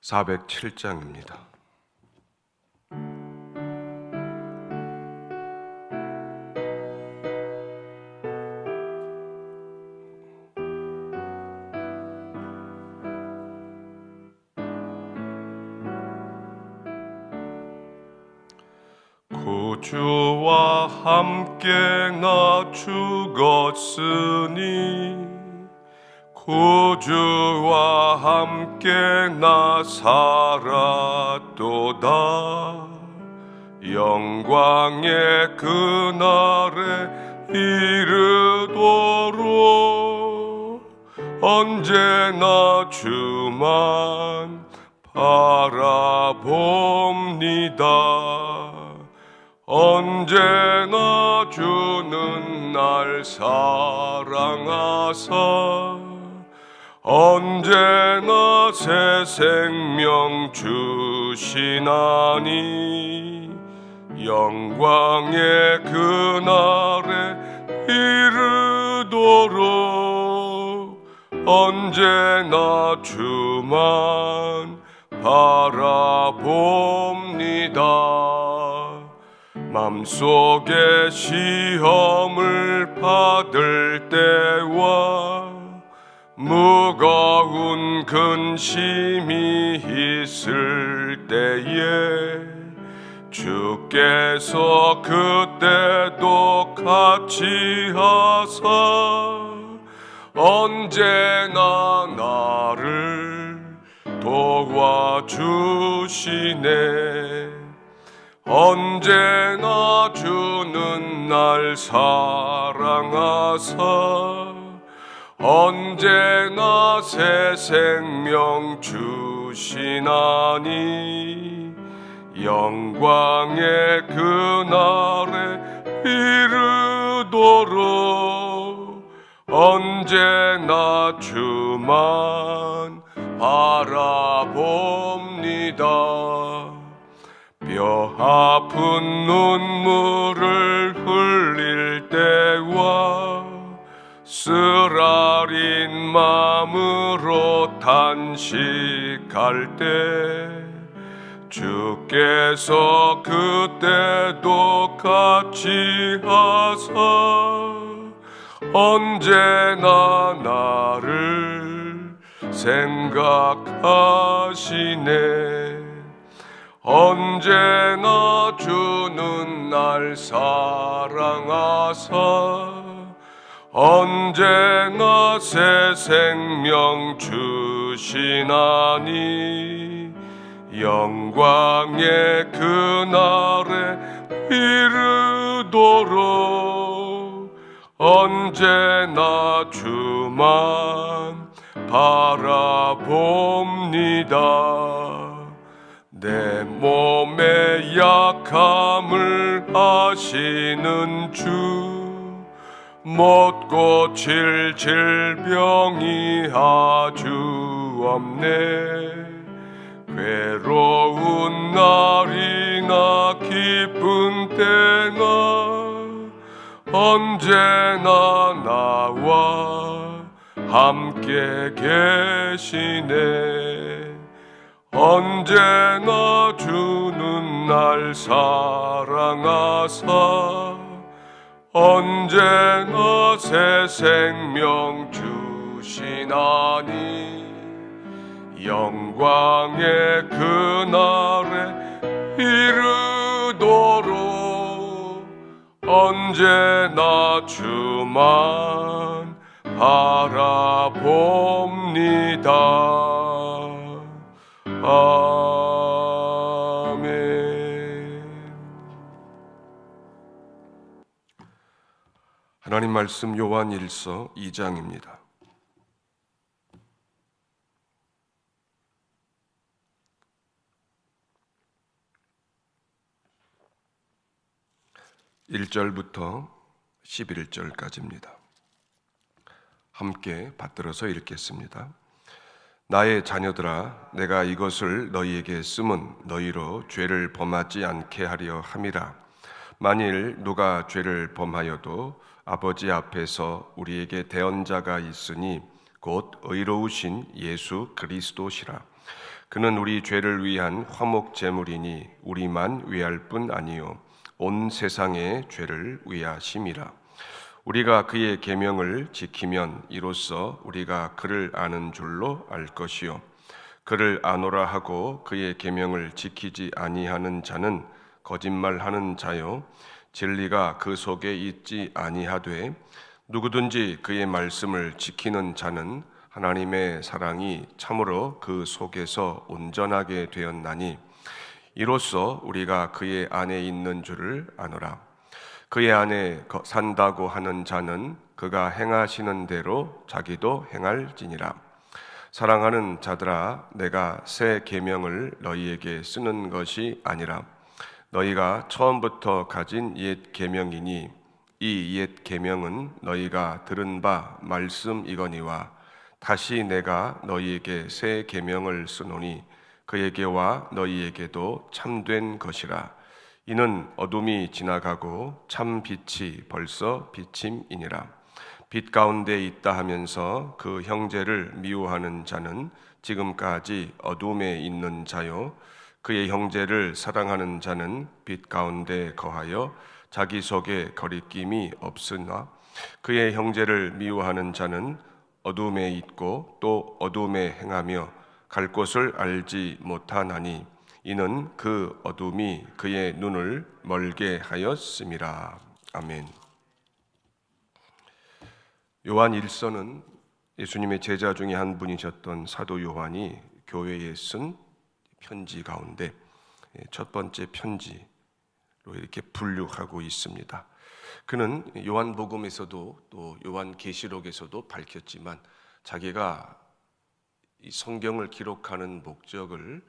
407장입니다. 구주와 함께 나 죽었으니 구주와 함께 나 살았도다. 영광의 그날에 이르도록 언제나 주만 바라봅니다. 언제나 주는 날 사랑하사 언제나 새 생명 주시나니 영광의 그날에 이르도록 언제나 주만 바라봅니다. 맘속에 시험을 받을 때와 무거운 근심이 있을 때에 주께서 그때도 같이 하사 언제나 나를 도와주시네. 언제나 주는 날 사랑하사 언제나 새 생명 주시나니 영광의 그날에 이르도록 언제나 주만 바라봅니다. 뼈 아픈 눈물을 흘릴 때와 쓰라린 마음으로 탄식할 때 주께서 그때도 같이 하사 언제나 나를 생각하시네. 언제나 주는 날 사랑하사 언제나 새 생명 주시나니 영광의 그날에 이르도록 언제나 주만 바라봅니다. 내 몸의 약함을 아시는 주 못 고칠 질병이 아주 없네. 괴로운 날이나 기쁜 때나 언제나 나와 함께 계시네. 언제나 주는 날 사랑하사 언제나 새 생명 주시나니 영광의 그날에 이르도록 언제나 주만 바라봅니다. 하나님 말씀 요한 1서 2장입니다. (1절부터) 11절까지입니다. 함께 받들어서 읽겠습니다. 나의 자녀들아, 내가 이것을 너희에게 쓰면 너희로 죄를 범하지 않게 하려 함이라. 만일 누가 죄를 범하여도 아버지 앞에서 우리에게 대언자가 있으니 곧 의로우신 예수 그리스도시라. 그는 우리 죄를 위한 화목 제물이니 우리만 위할 뿐 아니요 온 세상의 죄를 위하심이라. 우리가 그의 계명을 지키면 이로써 우리가 그를 아는 줄로 알 것이요 그를 아노라 하고 그의 계명을 지키지 아니하는 자는 거짓말하는 자요 진리가 그 속에 있지 아니하되 누구든지 그의 말씀을 지키는 자는 하나님의 사랑이 참으로 그 속에서 온전하게 되었나니 이로써 우리가 그의 안에 있는 줄을 아노라. 그의 안에 산다고 하는 자는 그가 행하시는 대로 자기도 행할지니라. 사랑하는 자들아, 내가 새 계명을 너희에게 쓰는 것이 아니라 너희가 처음부터 가진 옛 계명이니 이 옛 계명은 너희가 들은 바 말씀이거니와 다시 내가 너희에게 새 계명을 쓰노니 그에게와 너희에게도 참된 것이라. 이는 어둠이 지나가고 참 빛이 벌써 비침이니라. 빛 가운데 있다 하면서 그 형제를 미워하는 자는 지금까지 어둠에 있는 자요 그의 형제를 사랑하는 자는 빛 가운데 거하여 자기 속에 거리낌이 없으나 그의 형제를 미워하는 자는 어둠에 있고 또 어둠에 행하며 갈 곳을 알지 못하나니 이는 그 어둠이 그의 눈을 멀게 하였음이라. 아멘. 요한 1서는 예수님의 제자 중에 한 분이셨던 사도 요한이 교회에 쓴 편지 가운데 첫 번째 편지로 이렇게 분류하고 있습니다. 그는 요한복음에서도 또 요한계시록에서도 밝혔지만 자기가 이 성경을 기록하는 목적을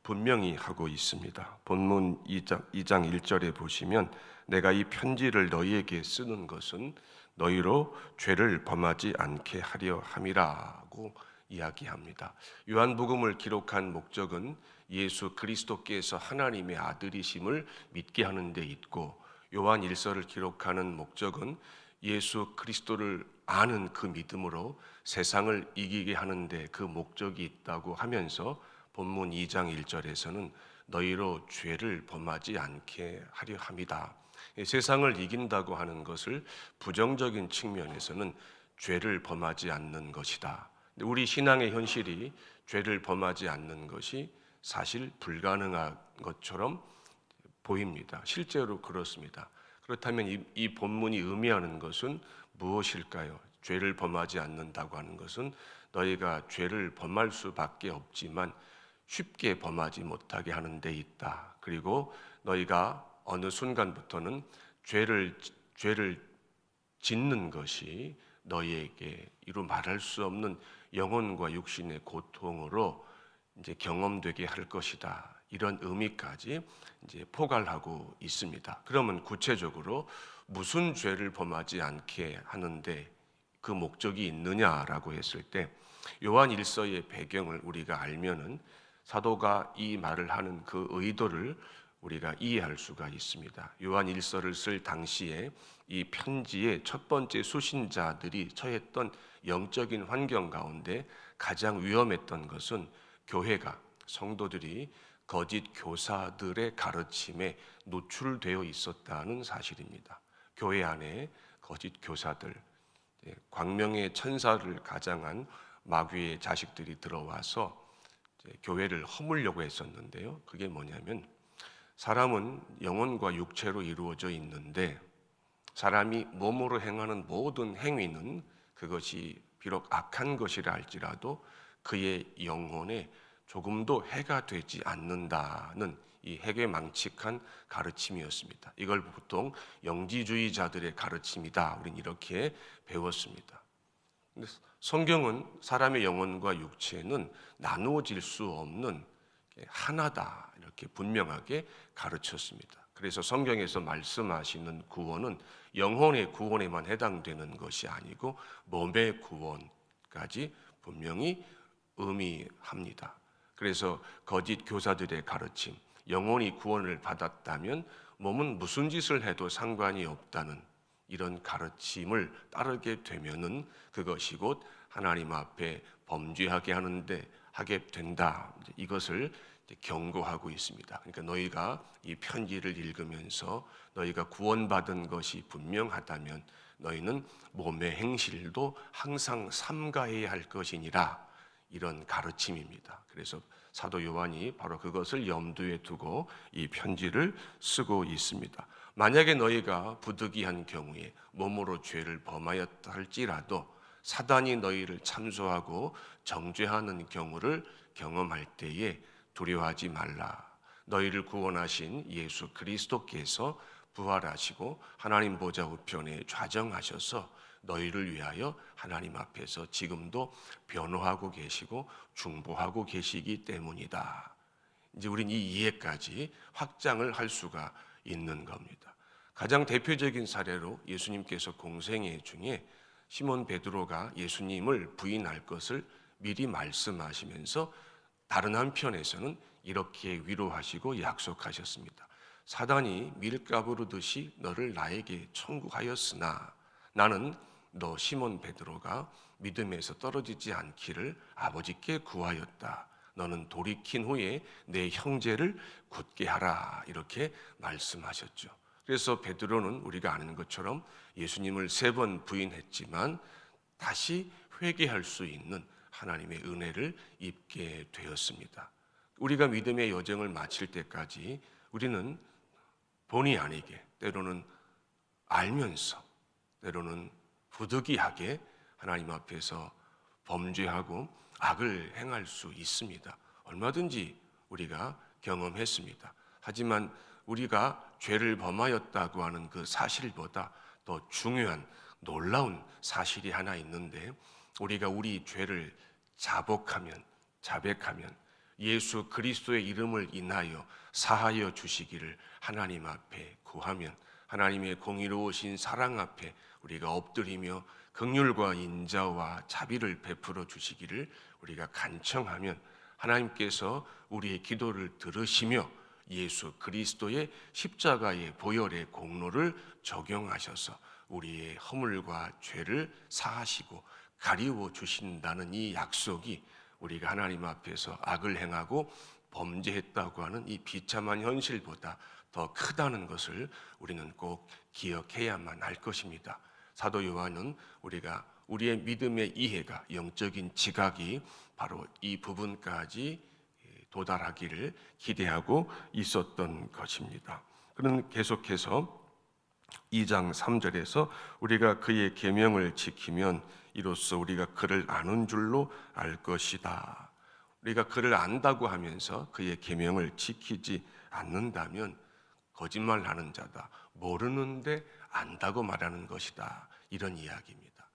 분명히 하고 있습니다. 본문 2장 1절에 보시면 내가 이 편지를 너희에게 쓰는 것은 너희로 죄를 범하지 않게 하려 함이라고 이야기합니다. 요한복음을 기록한 목적은 예수 그리스도께서 하나님의 아들이심을 믿게 하는 데 있고 요한 1서를 기록하는 목적은 예수 그리스도를 아는 그 믿음으로 세상을 이기게 하는데 그 목적이 있다고 하면서 본문 2장 1절에서는 너희로 죄를 범하지 않게 하려 함이다. 세상을 이긴다고 하는 것을 부정적인 측면에서는 죄를 범하지 않는 것이다. 우리 신앙의 현실이 죄를 범하지 않는 것이 사실 불가능한 것처럼 보입니다. 실제로 그렇습니다. 그렇다면 이 본문이 의미하는 것은 무엇일까요? 죄를 범하지 않는다고 하는 것은 너희가 죄를 범할 수밖에 없지만 쉽게 범하지 못하게 하는 데 있다. 그리고 너희가 어느 순간부터는 죄를 짓는 것이 너희에게 이루 말할 수 없는 영혼과 육신의 고통으로 이제 경험되게 할 것이다. 이런 의미까지 이제 포괄하고 있습니다. 그러면 구체적으로 무슨 죄를 범하지 않게 하는데 그 목적이 있느냐라고 했을 때 요한 1서의 배경을 우리가 알면은 사도가 이 말을 하는 그 의도를 우리가 이해할 수가 있습니다. 요한 1서를 쓸 당시에 이 편지의 첫 번째 수신자들이 처했던 영적인 환경 가운데 가장 위험했던 것은 교회가, 성도들이 거짓 교사들의 가르침에 노출되어 있었다는 사실입니다. 교회 안에 거짓 교사들, 광명의 천사를 가장한 마귀의 자식들이 들어와서 교회를 허물려고 했었는데요. 그게 뭐냐면 사람은 영혼과 육체로 이루어져 있는데 사람이 몸으로 행하는 모든 행위는 그것이 비록 악한 것이라 할지라도 그의 영혼에 조금도 해가 되지 않는다는 이 해괴망측한 가르침이었습니다. 이걸 보통 영지주의자들의 가르침이다. 우린 이렇게 배웠습니다. 근데 성경은 사람의 영혼과 육체는 나누어질 수 없는 하나다. 이렇게 분명하게 가르쳤습니다. 그래서 성경에서 말씀하시는 구원은 영혼의 구원에만 해당되는 것이 아니고 몸의 구원까지 분명히 의미합니다. 그래서 거짓 교사들의 가르침, 영혼이 구원을 받았다면 몸은 무슨 짓을 해도 상관이 없다는 이런 가르침을 따르게 되면은 그것이 곧 하나님 앞에 범죄하게 하는데 하게 된다. 이것을 경고하고 있습니다. 그러니까 너희가 이 편지를 읽으면서 너희가 구원받은 것이 분명하다면 너희는 몸의 행실도 항상 삼가해야 할 것이니라, 이런 가르침입니다. 그래서 사도 요한이 바로 그것을 염두에 두고 이 편지를 쓰고 있습니다. 만약에 너희가 부득이한 경우에 몸으로 죄를 범하였다 할지라도 사단이 너희를 참소하고 정죄하는 경우를 경험할 때에 두려워하지 말라. 너희를 구원하신 예수 그리스도께서 부활하시고 하나님 보좌 우편에 좌정하셔서 너희를 위하여 하나님 앞에서 지금도 변호하고 계시고 중보하고 계시기 때문이다. 이제 우린 이 이해까지 확장을 할 수가 있는 겁니다. 가장 대표적인 사례로 예수님께서 공생애 중에 시몬 베드로가 예수님을 부인할 것을 미리 말씀하시면서 다른 한편에서는 이렇게 위로하시고 약속하셨습니다. 사단이 밀가부르듯이 너를 나에게 청구하였으나 나는 너 시몬 베드로가 믿음에서 떨어지지 않기를 아버지께 구하였다. 너는 돌이킨 후에 내 형제를 굳게 하라. 이렇게 말씀하셨죠. 그래서 베드로는 우리가 아는 것처럼 예수님을 3번 부인했지만 다시 회개할 수 있는 하나님의 은혜를 입게 되었습니다. 우리가 믿음의 여정을 마칠 때까지 우리는 본의 아니게, 때로는 알면서, 때로는 부득이하게 하나님 앞에서 범죄하고 악을 행할 수 있습니다. 얼마든지 우리가 경험했습니다. 하지만 우리가 죄를 범하였다고 하는 그 사실보다 더 중요한 놀라운 사실이 하나 있는데, 우리가 우리 죄를 자백하면 예수 그리스도의 이름을 인하여 사하여 주시기를 하나님 앞에 구하면, 하나님의 공의로우신 사랑 앞에 우리가 엎드리며 긍휼과 인자와 자비를 베풀어 주시기를 우리가 간청하면 하나님께서 우리의 기도를 들으시며 예수 그리스도의 십자가의 보혈의 공로를 적용하셔서 우리의 허물과 죄를 사하시고 가리워 주신다는 이 약속이 우리가 하나님 앞에서 악을 행하고 범죄했다고 하는 이 비참한 현실보다 더 크다는 것을 우리는 꼭 기억해야만 할 것입니다. 사도 요한은 우리가 우리의 믿음의 이해가, 영적인 지각이 바로 이 부분까지 도달하기를 기대하고 있었던 것입니다. 그는 계속해서 2장 3절에서 우리가 그의 계명을 지키면 이로써 우리가 그를 아는 줄로 알 것이다. 우리가 그를 안다고 하면서 그의 계명을 지키지 않는다면 거짓말하는 자다, 모르는데 안다고 말하는 것이다, 이런 이야기입니다.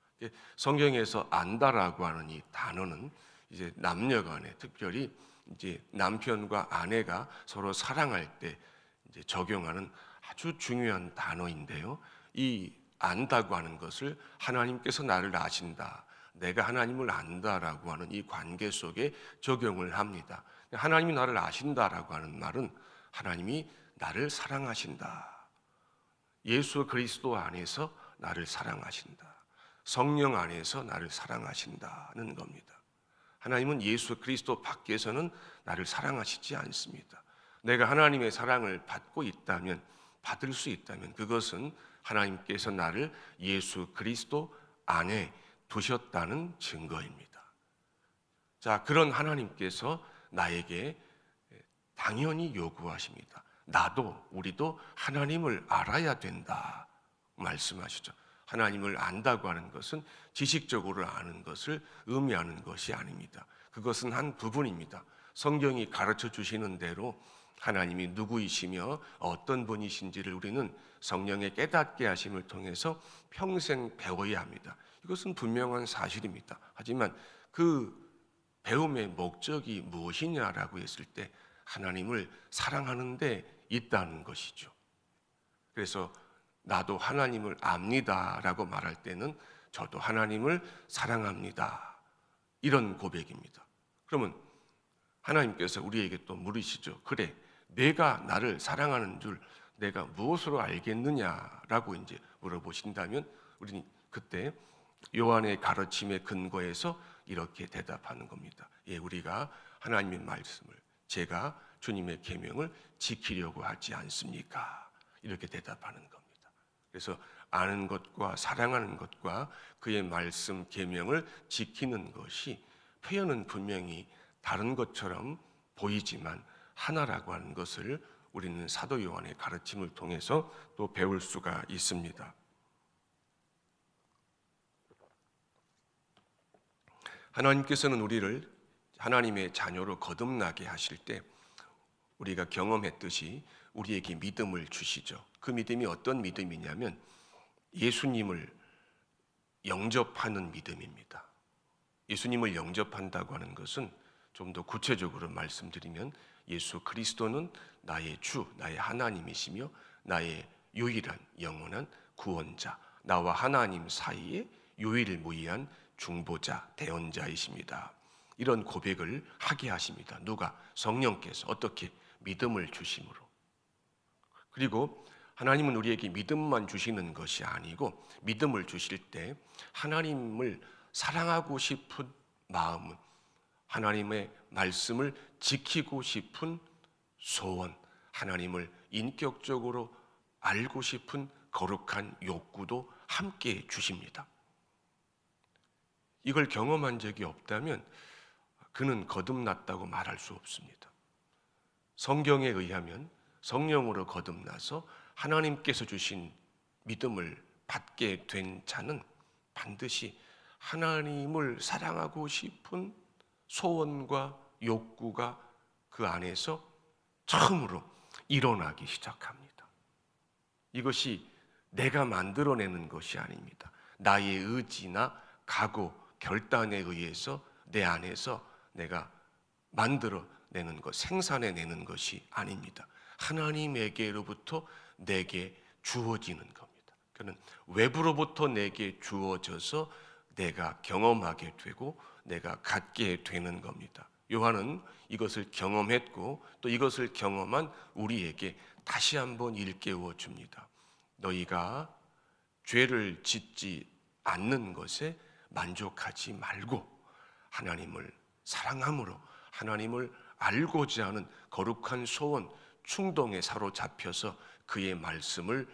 성경에서 안다라고 하는 이 단어는 이제 남녀간에, 특별히 이제 남편과 아내가 서로 사랑할 때 이제 적용하는 아주 중요한 단어인데요. 이 안다고 하는 것을 하나님께서 나를 아신다, 내가 하나님을 안다라고 하는 이 관계 속에 적용을 합니다. 하나님이 나를 아신다라고 하는 말은 하나님이 나를 사랑하신다, 예수 그리스도 안에서 나를 사랑하신다, 성령 안에서 나를 사랑하신다는 겁니다. 하나님은 예수 그리스도 밖에서는 나를 사랑하시지 않습니다. 내가 하나님의 사랑을 받고 있다면, 받을 수 있다면 그것은 하나님께서 나를 예수 그리스도 안에 두셨다는 증거입니다. 자, 그런 하나님께서 나에게 당연히 요구하십니다. 나도, 우리도 하나님을 알아야 된다 말씀하시죠. 하나님을 안다고 하는 것은 지식적으로 아는 것을 의미하는 것이 아닙니다. 그것은 한 부분입니다. 성경이 가르쳐 주시는 대로 하나님이 누구이시며 어떤 분이신지를 우리는 성령의 깨닫게 하심을 통해서 평생 배워야 합니다. 이것은 분명한 사실입니다. 하지만 그 배움의 목적이 무엇이냐라고 했을 때 하나님을 사랑하는 데 있다는 것이죠. 그래서 나도 하나님을 압니다라고 말할 때는 저도 하나님을 사랑합니다, 이런 고백입니다. 그러면 하나님께서 우리에게 또 물으시죠. 그래, 내가 나를 사랑하는 줄 내가 무엇으로 알겠느냐라고 이제 물어보신다면 우리는 그때 요한의 가르침에 근거해서 이렇게 대답하는 겁니다. 예, 우리가 하나님의 말씀을, 제가 주님의 계명을 지키려고 하지 않습니까? 이렇게 대답하는 겁니다. 그래서 아는 것과 사랑하는 것과 그의 말씀 계명을 지키는 것이 표현은 분명히 다른 것처럼 보이지만 하나라고 하는 것을 우리는 사도 요한의 가르침을 통해서 또 배울 수가 있습니다. 하나님께서는 우리를 하나님의 자녀로 거듭나게 하실 때 우리가 경험했듯이 우리에게 믿음을 주시죠. 그 믿음이 어떤 믿음이냐면 예수님을 영접하는 믿음입니다. 예수님을 영접한다고 하는 것은 좀 더 구체적으로 말씀드리면 예수 그리스도는 나의 주, 나의 하나님이시며 나의 유일한 영원한 구원자, 나와 하나님 사이에 유일무이한 중보자, 대언자이십니다. 이런 고백을 하게 하십니다. 누가? 성령께서. 어떻게? 믿음을 주심으로. 그리고 하나님은 우리에게 믿음만 주시는 것이 아니고 믿음을 주실 때 하나님을 사랑하고 싶은 마음은, 하나님의 말씀을 지키고 싶은 소원, 하나님을 인격적으로 알고 싶은 거룩한 욕구도 함께 주십니다. 이걸 경험한 적이 없다면 그는 거듭났다고 말할 수 없습니다. 성경에 의하면 성령으로 거듭나서 하나님께서 주신 믿음을 받게 된 자는 반드시 하나님을 사랑하고 싶은 소원과 욕구가 그 안에서 처음으로 일어나기 시작합니다. 이것이 내가 만들어내는 것이 아닙니다. 나의 의지나 각오, 결단에 의해서 내 안에서 내가 만들어내는 것, 생산해내는 것이 아닙니다. 하나님에게로부터 내게 주어지는 겁니다. 그는 외부로부터 내게 주어져서 내가 경험하게 되고 내가 갖게 되는 겁니다. 요한은 이것을 경험했고 또 이것을 경험한 우리에게 다시 한번 일깨워 줍니다. 너희가 죄를 짓지 않는 것에 만족하지 말고 하나님을 사랑함으로 하나님을 알고자 하는 거룩한 소원, 충동에 사로잡혀서 그의 말씀을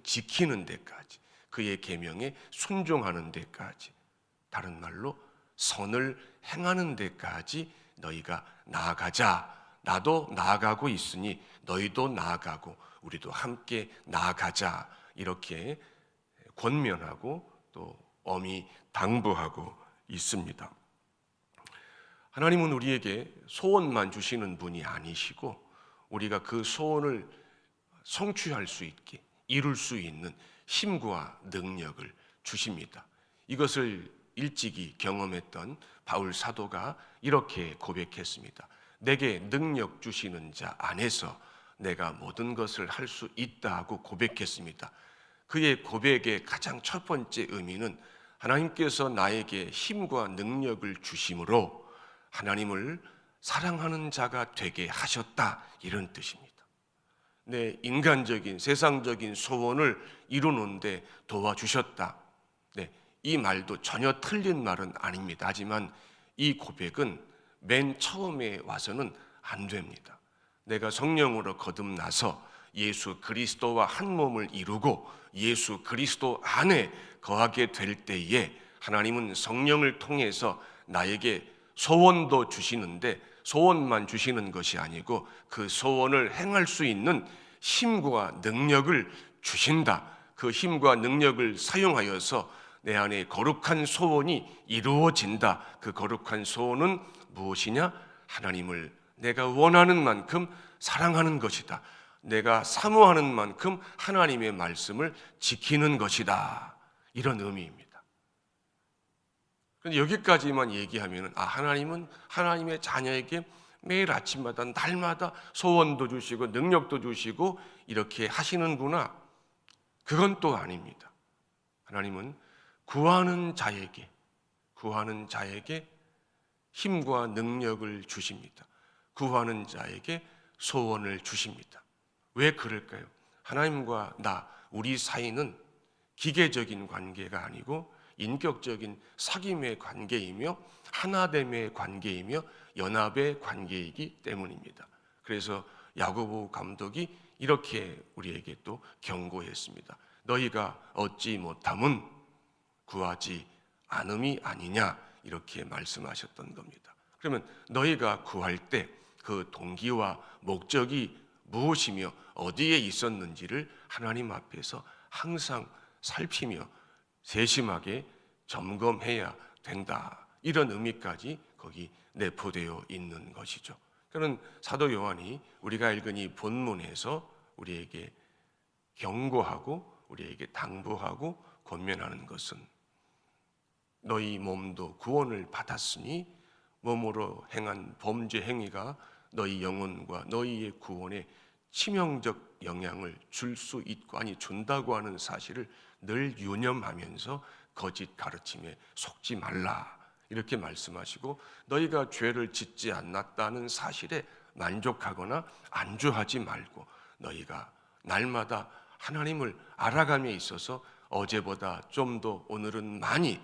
지키는 데까지, 그의 계명에 순종하는 데까지, 다른 말로 선을 행하는 데까지 너희가 나아가자. 나도 나아가고 있으니 너희도 나아가고 우리도 함께 나아가자. 이렇게 권면하고 또 엄히 당부하고 있습니다. 하나님은 우리에게 소원만 주시는 분이 아니시고 우리가 그 소원을 성취할 수 있게 이룰 수 있는 힘과 능력을 주십니다. 이것을 일찍이 경험했던 바울 사도가 이렇게 고백했습니다. 내게 능력 주시는 자 안에서 내가 모든 것을 할 수 있다고 고백했습니다. 그의 고백의 가장 첫 번째 의미는 하나님께서 나에게 힘과 능력을 주심으로 하나님을 사랑하는 자가 되게 하셨다, 이런 뜻입니다. 내 인간적인 세상적인 소원을 이루는데 도와주셨다. 네, 이 말도 전혀 틀린 말은 아닙니다. 하지만 이 고백은 맨 처음에 와서는 안 됩니다. 내가 성령으로 거듭나서 예수 그리스도와 한 몸을 이루고 예수 그리스도 안에 거하게 될 때에 하나님은 성령을 통해서 나에게 소원도 주시는데 소원만 주시는 것이 아니고 그 소원을 행할 수 있는 힘과 능력을 주신다. 그 힘과 능력을 사용하여서 내 안에 거룩한 소원이 이루어진다. 그 거룩한 소원은 무엇이냐? 하나님을 내가 원하는 만큼 사랑하는 것이다. 내가 사모하는 만큼 하나님의 말씀을 지키는 것이다. 이런 의미입니다. 그런데 여기까지만 얘기하면 하나님은 하나님의 자녀에게 매일 아침마다 날마다 소원도 주시고 능력도 주시고 이렇게 하시는구나. 그건 또 아닙니다. 하나님은 구하는 자에게 힘과 능력을 주십니다. 구하는 자에게 소원을 주십니다. 왜 그럴까요? 하나님과 우리 사이는 기계적인 관계가 아니고 인격적인 사귐의 관계이며 하나됨의 관계이며 연합의 관계이기 때문입니다. 그래서 야고보 감독이 이렇게 우리에게 또 경고했습니다. 너희가 얻지 못함은 구하지 않음이 아니냐, 이렇게 말씀하셨던 겁니다. 그러면 너희가 구할 때 그 동기와 목적이 무엇이며 어디에 있었는지를 하나님 앞에서 항상 살피며 세심하게 점검해야 된다, 이런 의미까지 거기 내포되어 있는 것이죠. 그는 사도 요한이 우리가 읽은 이 본문에서 우리에게 경고하고 우리에게 당부하고 권면하는 것은 너희 몸도 구원을 받았으니 몸으로 행한 범죄 행위가 너희 영혼과 너희의 구원에 치명적 영향을 줄 수 있고, 아니 준다고 하는 사실을 늘 유념하면서 거짓 가르침에 속지 말라, 이렇게 말씀하시고, 너희가 죄를 짓지 않았다는 사실에 만족하거나 안주하지 말고 너희가 날마다 하나님을 알아감에 있어서 어제보다 좀 더 오늘은 많이,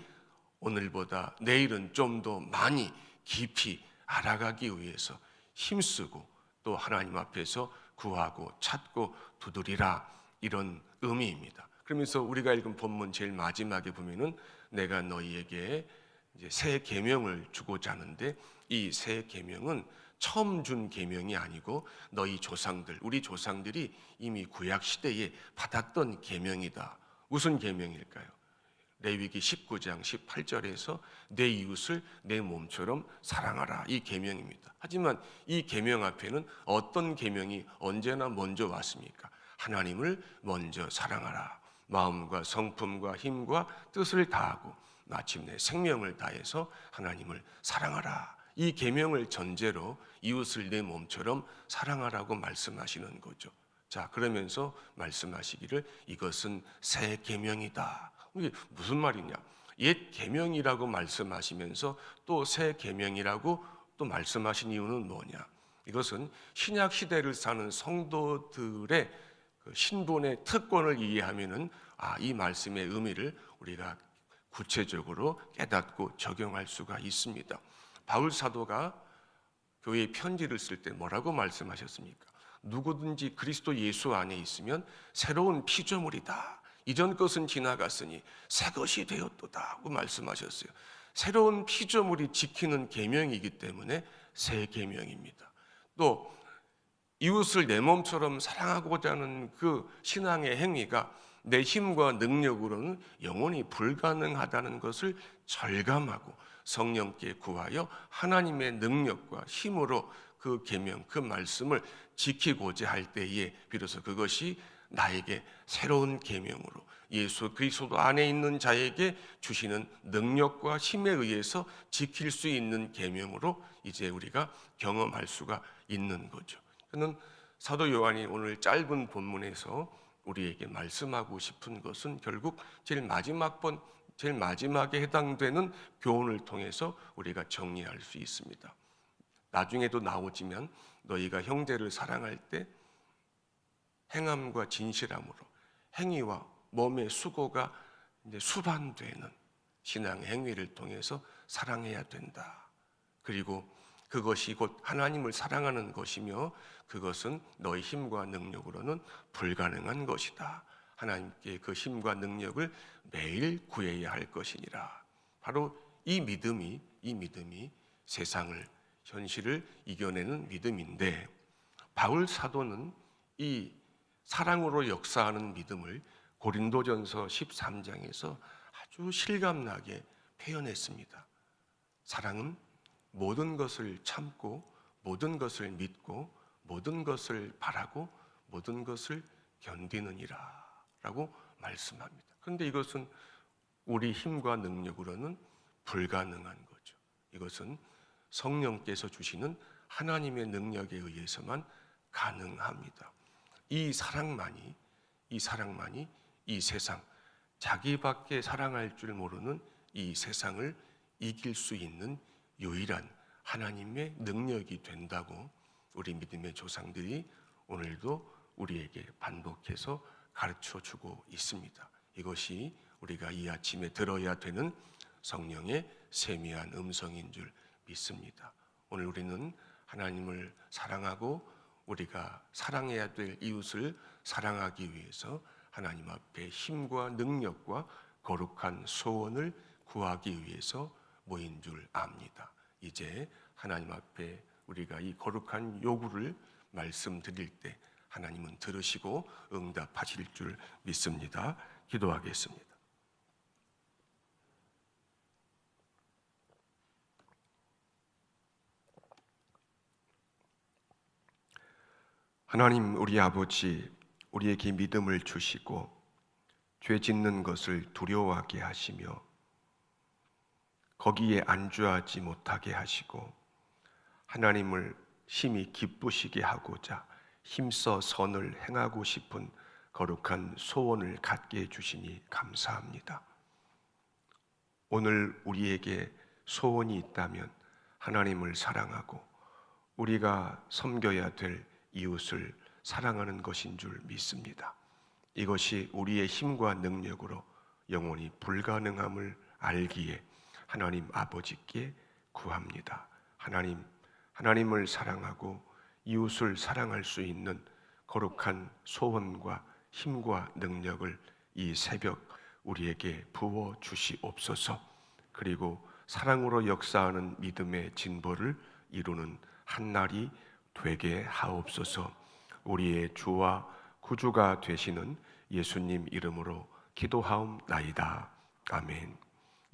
오늘보다 내일은 좀 더 많이 깊이 알아가기 위해서 힘쓰고 또 하나님 앞에서 구하고 찾고 두드리라, 이런 의미입니다. 그러면서 우리가 읽은 본문 제일 마지막에 보면은 내가 너희에게 이제 새 계명을 주고자 하는데, 이 새 계명은 처음 준 계명이 아니고 너희 조상들, 우리 조상들이 이미 구약 시대에 받았던 계명이다. 무슨 계명일까요? 레위기 19장 18절에서 내 이웃을 내 몸처럼 사랑하라, 이 계명입니다. 하지만 이 계명 앞에는 어떤 계명이 언제나 먼저 왔습니까? 하나님을 먼저 사랑하라. 마음과 성품과 힘과 뜻을 다하고 마침내 생명을 다해서 하나님을 사랑하라. 이 계명을 전제로 이웃을 내 몸처럼 사랑하라고 말씀하시는 거죠. 자, 그러면서 말씀하시기를 이것은 새 계명이다. 이게 무슨 말이냐? 옛 계명이라고 말씀하시면서 또 새 계명이라고 또 말씀하신 이유는 뭐냐? 이것은 신약 시대를 사는 성도들의 그 신분의 특권을 이해하면은 이 말씀의 의미를 우리가 구체적으로 깨닫고 적용할 수가 있습니다. 바울 사도가 교회에 편지를 쓸 때 뭐라고 말씀하셨습니까? 누구든지 그리스도 예수 안에 있으면 새로운 피조물이다. 이전 것은 지나갔으니 새 것이 되었도다 하고 말씀하셨어요. 새로운 피조물이 지키는 계명이기 때문에 새 계명입니다. 또 이웃을 내 몸처럼 사랑하고자 하는 그 신앙의 행위가 내 힘과 능력으로는 영원히 불가능하다는 것을 절감하고 성령께 구하여 하나님의 능력과 힘으로 그 계명, 그 말씀을 지키고자 할 때에 비로소 그것이 나에게 새로운 계명으로 예수 그리스도 안에 있는 자에게 주시는 능력과 힘에 의해서 지킬 수 있는 계명으로 이제 우리가 경험할 수가 있는 거죠. 그는 사도 요한이 오늘 짧은 본문에서 우리에게 말씀하고 싶은 것은 결국 제일 마지막에 해당되는 교훈을 통해서 우리가 정리할 수 있습니다. 나중에도 나오지만 너희가 형제를 사랑할 때 행함과 진실함으로 행위와 몸의 수고가 이제 수반되는 신앙 행위를 통해서 사랑해야 된다. 그리고 그것이 곧 하나님을 사랑하는 것이며 그것은 너희 힘과 능력으로는 불가능한 것이다. 하나님께 그 힘과 능력을 매일 구해야 할 것이니라. 바로 이 믿음이 세상을, 현실을 이겨내는 믿음인데, 바울 사도는 이 사랑으로 역사하는 믿음을 고린도전서 13장에서 아주 실감나게 표현했습니다. 사랑은 모든 것을 참고 모든 것을 믿고 모든 것을 바라고 모든 것을 견디느니라 라고 말씀합니다. 그런데 이것은 우리 힘과 능력으로는 불가능한 거죠. 이것은 성령께서 주시는 하나님의 능력에 의해서만 가능합니다. 이 사랑만이 이 세상, 자기밖에 사랑할 줄 모르는 이 세상을 이길 수 있는 유일한 하나님의 능력이 된다고 우리 믿음의 조상들이 오늘도 우리에게 반복해서 가르쳐 주고 있습니다. 이것이 우리가 이 아침에 들어야 되는 성령의 세미한 음성인 줄 믿습니다. 오늘 우리는 하나님을 사랑하고 우리가 사랑해야 될 이웃을 사랑하기 위해서 하나님 앞에 힘과 능력과 거룩한 소원을 구하기 위해서 모인 줄 압니다. 이제 하나님 앞에 우리가 이 거룩한 요구를 말씀드릴 때 하나님은 들으시고 응답하실 줄 믿습니다. 기도하겠습니다. 하나님 우리 아버지, 우리에게 믿음을 주시고 죄 짓는 것을 두려워하게 하시며 거기에 안주하지 못하게 하시고 하나님을 심히 기쁘시게 하고자 힘써 선을 행하고 싶은 거룩한 소원을 갖게 해주시니 감사합니다. 오늘 우리에게 소원이 있다면 하나님을 사랑하고 우리가 섬겨야 될 이웃을 사랑하는 것인 줄 믿습니다. 이것이 우리의 힘과 능력으로 영원히 불가능함을 알기에 하나님 아버지께 구합니다. 하나님을 사랑하고 이웃을 사랑할 수 있는 거룩한 소원과 힘과 능력을 이 새벽 우리에게 부어 주시옵소서. 그리고 사랑으로 역사하는 믿음의 진보를 이루는 한 날이 되게 하옵소서. 우리의 주와 구주가 되시는 예수님 이름으로 기도하옵나이다. 아멘.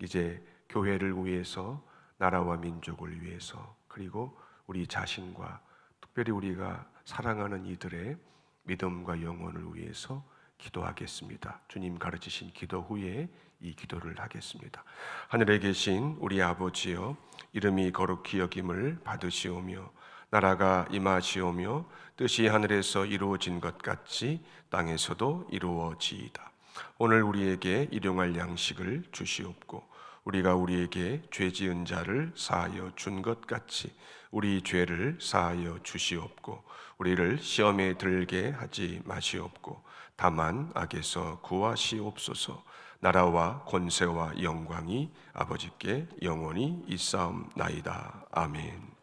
이제 교회를 위해서, 나라와 민족을 위해서, 그리고 우리 자신과 특별히 우리가 사랑하는 이들의 믿음과 영혼을 위해서 기도하겠습니다. 주님 가르치신 기도 후에 이 기도를 하겠습니다. 하늘에 계신 우리 아버지여, 이름이 거룩히 여김을 받으시오며 나라가 임하시오며 뜻이 하늘에서 이루어진 것 같이 땅에서도 이루어지이다. 오늘 우리에게 일용할 양식을 주시옵고 우리가 우리에게 죄 지은 자를 사하여 준 것 같이 우리 죄를 사하여 주시옵고 우리를 시험에 들게 하지 마시옵고 다만 악에서 구하시옵소서. 나라와 권세와 영광이 아버지께 영원히 있사옵나이다. 아멘.